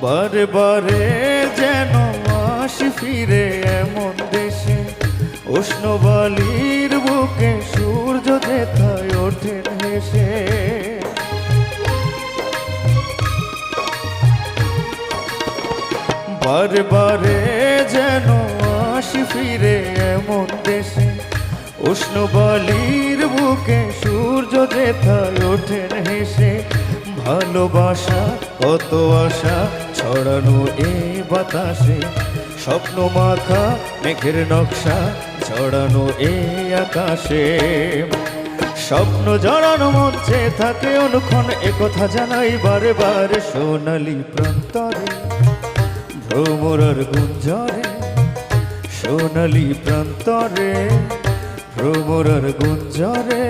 বারে বারে যেন আসি ফিরে এমন দেশে, উষ্ণ বালির বুকে সূর্য যেথায় ওঠেন হেসে। বারে বারে যেন আসি ফিরে এমন দেশে, উষ্ণ বালির বুকে সূর্য যেথায় ওঠেন হেসে। ভালোবাসা কত আশা ছড়ানো এ বাতাসে, স্বপ্ন মাখা মেঘের নকশা ছড়ানো এ আকাশে। স্বপ্ন জড়ানো মঞ্চে থাকে অনুক্ষণ, একথা জানাই বারে বারে সোনালি প্রান্তরে, ভ্রমরার গুঞ্জরে। সোনালি প্রান্তরে, ভ্রমরার গুঞ্জরে।